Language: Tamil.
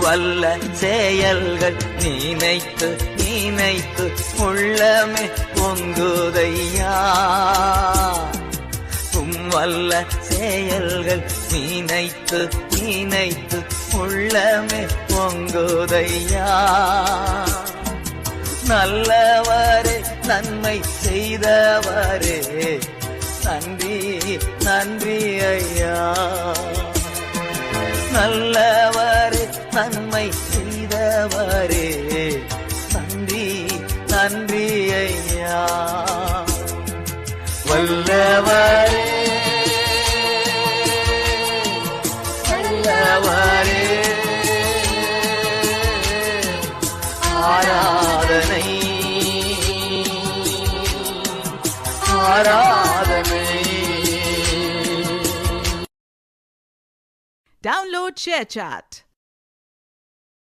வல்ல செயல்கள் நினைத்து நினைத்து உள்ளமே பொங்குதையா. வல்ல செயல்கள் நினைத்து நினைத்து உள்ளமே பொங்குதையா. நல்லவரே நன்மை செய்தவரே நன்றி நன்றி ஐயா. நல்லவரே நன்மை செய்தவரே நன்றி நன்றி ஐயா. வல்லவரே வல்லவரே ஆராதனை ஆராதனை. Download ShareChat.